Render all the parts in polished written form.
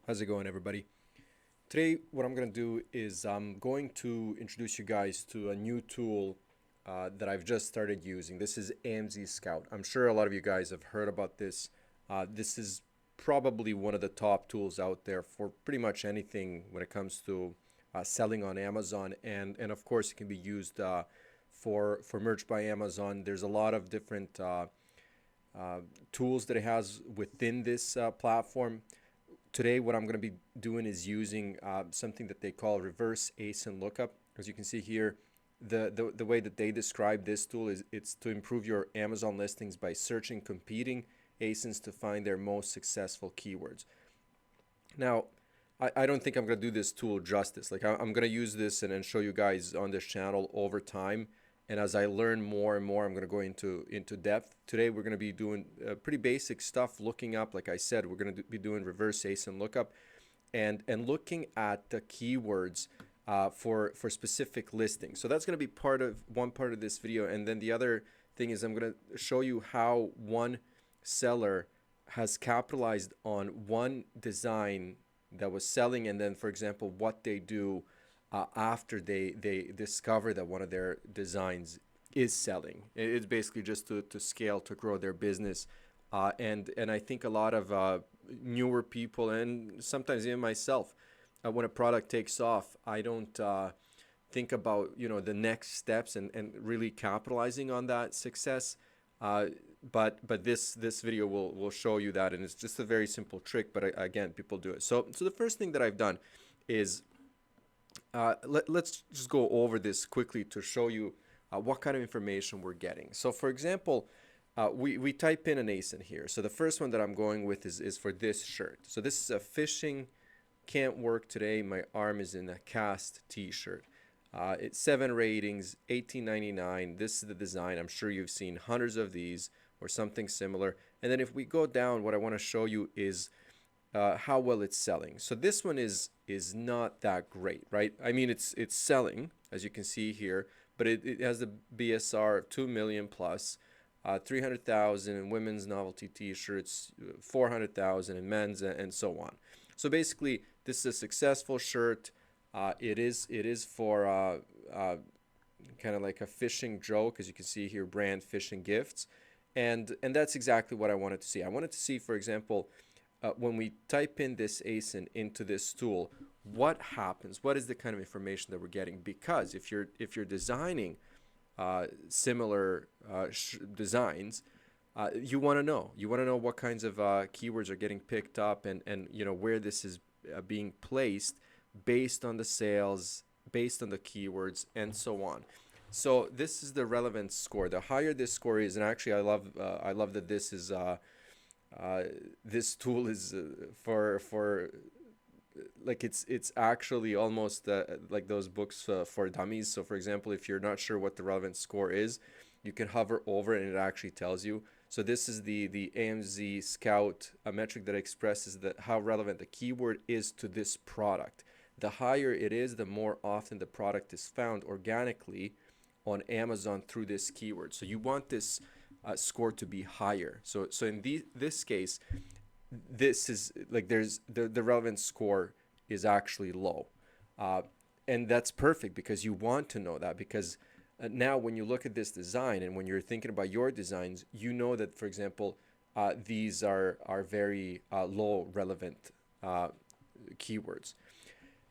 How's it going, everybody? Today, what I'm going to do is I'm going to introduce you guys to a new tool that I've just started using. This is AMZScout. I'm sure a lot of you guys have heard about this. This is probably one of the top tools out there for pretty much anything when it comes to selling on Amazon, and of course, it can be used for Merch by Amazon. There's a lot of different tools that it has within this platform. Today, what I'm going to be doing is using something that they call reverse ASIN lookup. As you can see here, the way that they describe this tool is it's to improve your Amazon listings by searching competing ASINs to find their most successful keywords. Now, I don't think I'm going to do this tool justice. Like I'm going to use this and show you guys on this channel over time. And as I learn more and more, I'm going to go into depth. Today, we're going to be doing pretty basic stuff, looking up, like I said, we're going to be doing reverse ASIN lookup and looking at the keywords for specific listings. So that's going to be one part of this video. And then the other thing is I'm going to show you how one seller has capitalized on one design that was selling, and then, for example, what they do after they discover that one of their designs is selling. It's basically just to scale, to grow their business. And I think a lot of newer people, and sometimes even myself, when a product takes off, I don't think about the next steps and really capitalizing on that success. But this video will show you that, and it's just a very simple trick. But again, people do it. So the first thing that I've done is let's just go over this quickly to show you what kind of information we're getting. So for example, we type in an ASIN here. So the first one that I'm going with is for this shirt. So this is a fishing, can't work today, my arm is in a cast t-shirt. It's 7 ratings, $18.99. This is the design. I'm sure you've seen hundreds of these or something similar. And then if we go down, what I want to show you is how well it's selling. So this one is not that great, right? I mean, it's selling, as you can see here, but it has the BSR of 2 million plus, 300,000 in women's novelty t-shirts, 400,000 in men's, and so on. So basically, this is a successful shirt. It is for kind of like a fishing joke, as you can see here, brand fishing gifts, and that's exactly what I wanted to see. I wanted to see, for example, when we type in this ASIN into this tool, what happens? What is the kind of information that we're getting? Because if you're designing similar designs, you want to know. You want to know what kinds of keywords are getting picked up, and where this is being placed based on the sales, based on the keywords, and so on. So this is the relevance score. The higher this score is, and actually I love that this is this tool is for like it's actually almost like those books for dummies. So for example, if you're not sure what the relevance score is, you can hover over it and it actually tells you. So this is the AMZScout, a metric that expresses how relevant the keyword is to this product. The higher it is, the more often the product is found organically on Amazon through this keyword. So you want this score to be higher. So in this case, this is like the relevance score is actually low, and that's perfect because you want to know that, because now when you look at this design and when you're thinking about your designs, you know that, for example, these are very low relevant keywords.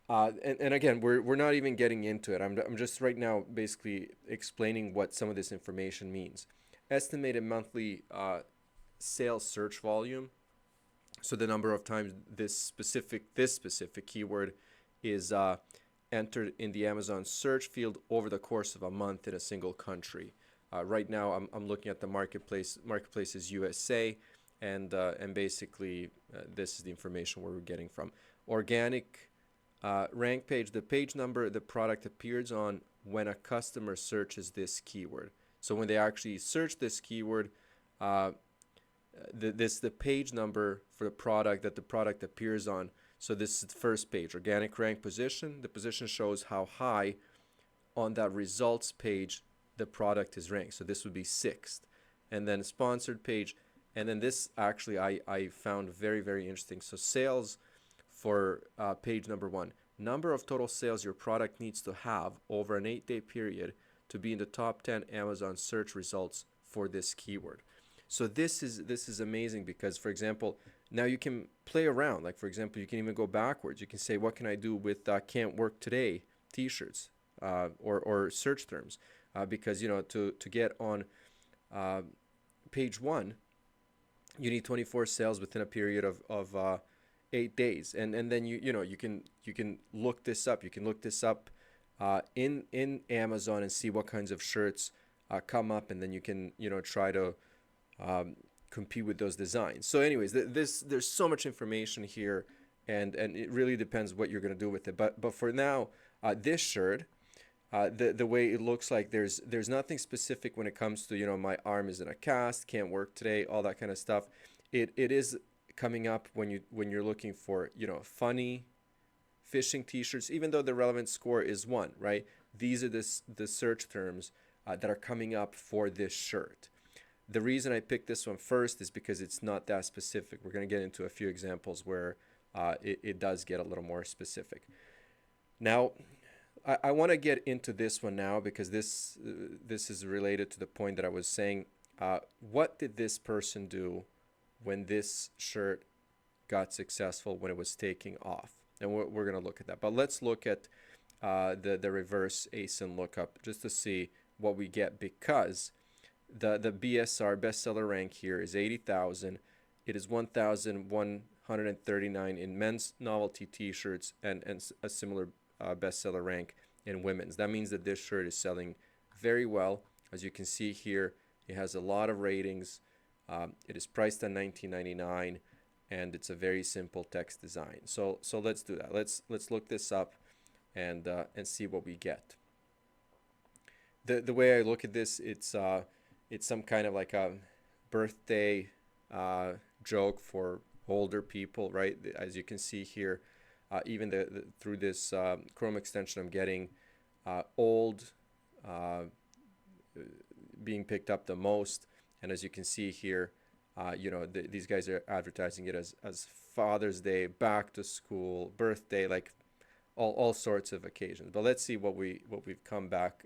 And again, we're not even getting into it. I'm just right now basically explaining what some of this information means. Estimated monthly sales search volume. So the number of times this specific keyword is entered in the Amazon search field over the course of a month in a single country. Right now, I'm looking at the marketplace. Marketplace is USA, and basically this is the information where we're getting from. Organic rank page, the page number the product appears on when a customer searches this keyword. So when they actually search this keyword, the page number for the product that the product appears on. So this is the first page, organic rank position. The position shows how high on that results page the product is ranked. So this would be 6th. And then sponsored page. And then this actually I found very, very interesting. So sales for page number 1. Number of total sales your product needs to have over an 8-day period to be in the top 10 Amazon search results for this keyword. So this is amazing because, for example, now you can play around. Like, for example, you can even go backwards. You can say, what can I do with can't work today t-shirts or search terms? Because, you know, to get on page 1, you need 24 sales within a period of 8 days. And then you can look this up. You can look this up in Amazon and see what kinds of shirts come up, and then you can try to compete with those designs. So anyways, there's so much information here, and it really depends what you're going to do with it. But for now, this shirt, the way it looks like, there's nothing specific when it comes to my arm is in a cast, can't work today, all that kind of stuff. It is coming up when you're looking for funny fishing t-shirts, even though the relevance score is 1, right? These are the search terms that are coming up for this shirt. The reason I picked this one first is because it's not that specific. We're going to get into a few examples where it does get a little more specific. Now, I want to get into this one now because this is related to the point that I was saying. What did this person do when this shirt got successful, when it was taking off? And we're going to look at that. But let's look at the reverse ASIN lookup just to see what we get, because the BSR bestseller rank here is 80,000. It is 1,139 in men's novelty t-shirts and a similar bestseller rank in women's. That means that this shirt is selling very well. As you can see here, it has a lot of ratings. It is priced at $19.99, and it's a very simple text design. So let's do that. Let's look this up and see what we get. The way I look at this, it's some kind of like a birthday joke for older people, right? As you can see here, even through this Chrome extension, I'm getting old being picked up the most. And as you can see here, these guys are advertising it as Father's Day, back to school, birthday, like all sorts of occasions. But let's see what we've come back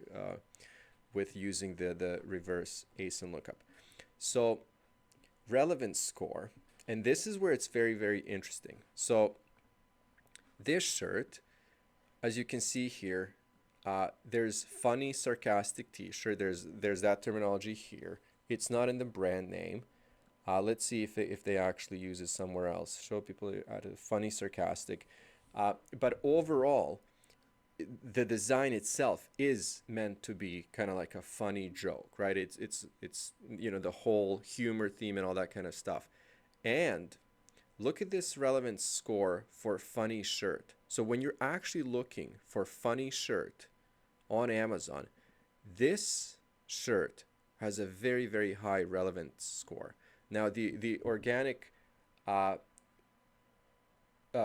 with using the reverse ASIN lookup. So relevance score, and this is where it's very, very interesting. So this shirt, as you can see here, there's funny, sarcastic t-shirt. There's that terminology here. It's not in the brand name. Let's see if they actually use it somewhere else. Show people funny, sarcastic. But overall, the design itself is meant to be kind of like a funny joke, right? It's the whole humor theme and all that kind of stuff. And look at this relevance score for funny shirt. So when you're actually looking for funny shirt on Amazon, this shirt has a very, very high relevance score. Now the organic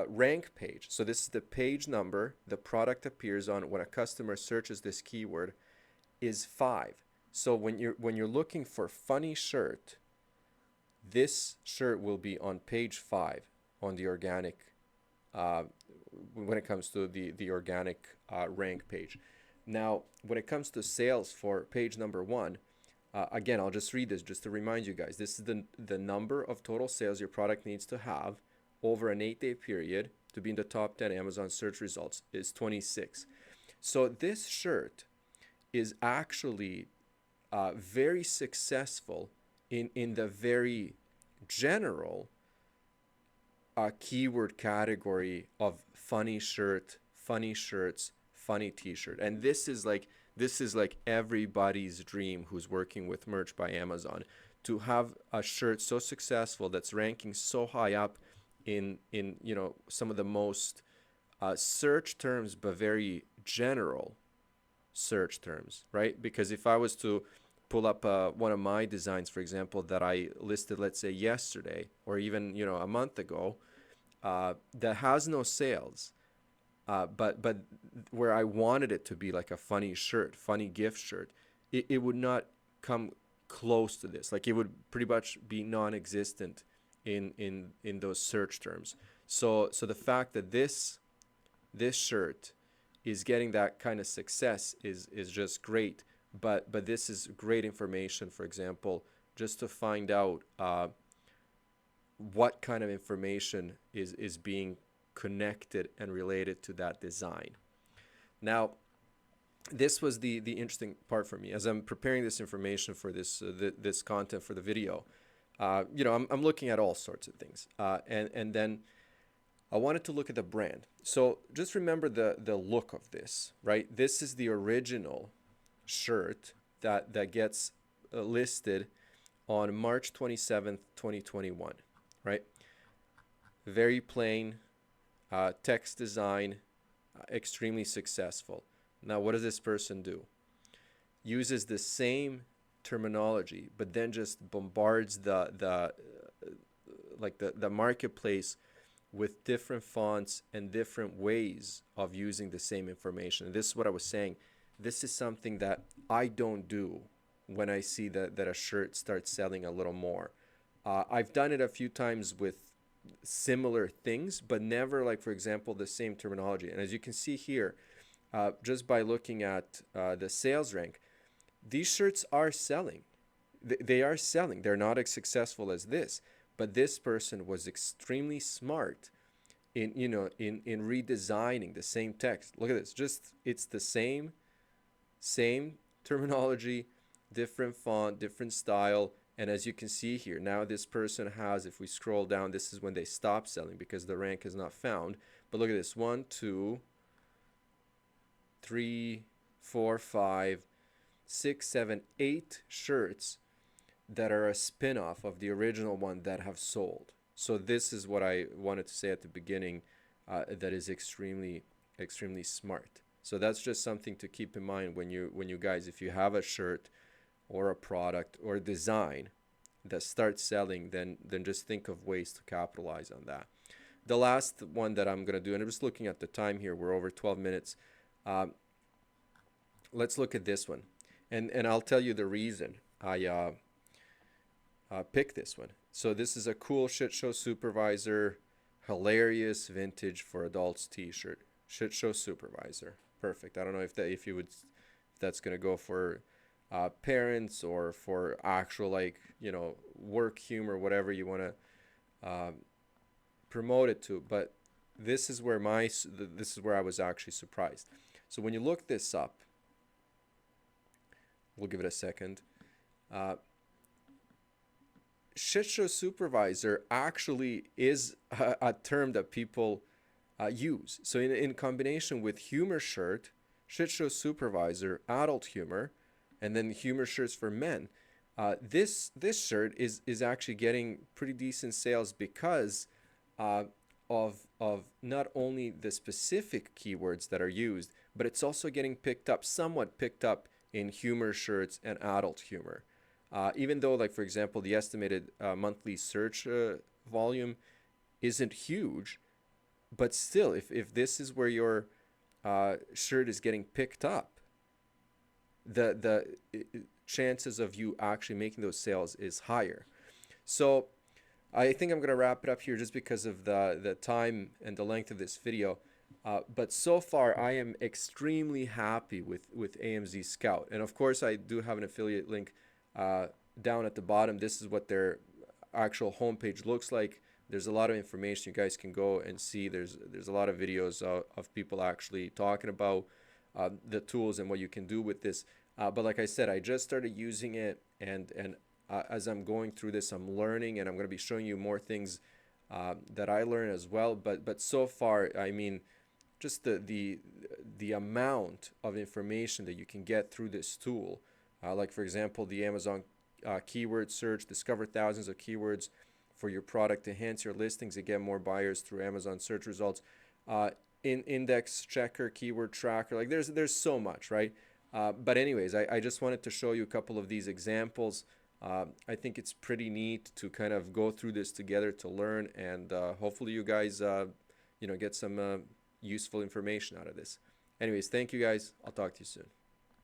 rank page, so this is the page number the product appears on when a customer searches this keyword, is 5. So when you're looking for funny shirt, this shirt will be on page 5 on the organic when it comes to the organic rank page. Now when it comes to sales for page number 1, again, I'll just read this just to remind you guys. This is the number of total sales your product needs to have over an 8-day period to be in the top 10 Amazon search results is 26. So this shirt is actually very successful in the very general keyword category of funny shirt, funny shirts, funny t-shirt. And this is like everybody's dream who's working with merch by Amazon, to have a shirt so successful that's ranking so high up in some of the most search terms, but very general search terms, right? Because if I was to pull up one of my designs, for example, that I listed, let's say yesterday, or even a month ago, that has no sales, but where I wanted it to be like a funny shirt, funny gift shirt, it would not come close to this. Like, it would pretty much be non-existent in those search terms. So the fact that this shirt is getting that kind of success is just great. But this is great information, for example, just to find out what kind of information is being connected and related to that design. Now, this was the interesting part for me as I'm preparing this information for this content for the video. I'm looking at all sorts of things, and then I wanted to look at the brand. So just remember the look of this, right? This is the original shirt that gets listed on March 27th, 2021, right? Very plain, text design, extremely successful. Now, what does this person do? Uses the same terminology, but then just bombards the marketplace with different fonts and different ways of using the same information. And this is what I was saying. This is something that I don't do when I see that a shirt starts selling a little more. I've done it a few times with similar things, but never, like, for example, the same terminology. And as you can see here, just by looking at the sales rank, these shirts are selling. They are selling. They're not as successful as this, but this person was extremely smart in redesigning the same text. Look at this. Just it's the same terminology, different font, different style. And as you can see here, now this person has, if we scroll down, this is when they stop selling because the rank is not found. But look at this, 1, 2, 3, 4, 5, 6, 7, 8 shirts that are a spin-off of the original one that have sold. So this is what I wanted to say at the beginning, that is extremely smart. So that's just something to keep in mind when you guys, if you have a shirt or a product or a design that starts selling, then just think of ways to capitalize on that. The last one that I'm going to do, and I'm just looking at the time here, we're over 12 minutes. Let's look at this one. And I'll tell you the reason I picked this one. So this is a cool shit show supervisor, hilarious vintage for adults t-shirt. Shit show supervisor. Perfect. I don't know if that's going to go for parents or for actual, like, work humor, whatever you want to promote it to. But this is where I was actually surprised. So when you look this up, we'll give it a second. Shit show supervisor actually is a term that people use. So in combination with humor shirt, shit show supervisor, adult humor, and then humor shirts for men, this shirt is actually getting pretty decent sales because of not only the specific keywords that are used, but it's also getting somewhat picked up in humor shirts and adult humor. Even though, like, for example, the estimated monthly search volume isn't huge, but still, if this is where your shirt is getting picked up, the chances of you actually making those sales is higher. So I think I'm going to wrap it up here just because of the time and the length of this video. But so far, I am extremely happy with AMZScout. And of course, I do have an affiliate link down at the bottom. This is what their actual homepage looks like. There's a lot of information you guys can go and see. There's a lot of videos of people actually talking about the tools and what you can do with this. But like I said, I just started using it, and as I'm going through this, I'm learning, and I'm going to be showing you more things that I learn as well. But so far, I mean, just the amount of information that you can get through this tool, like for example, the Amazon keyword search, discover thousands of keywords for your product, enhance your listings and get more buyers through Amazon search results, in index checker, keyword tracker, like there's so much, right? But anyways, I just wanted to show you a couple of these examples. I think it's pretty neat to kind of go through this together to learn, and hopefully you guys get some useful information out of this. Anyways, thank you guys. I'll talk to you soon.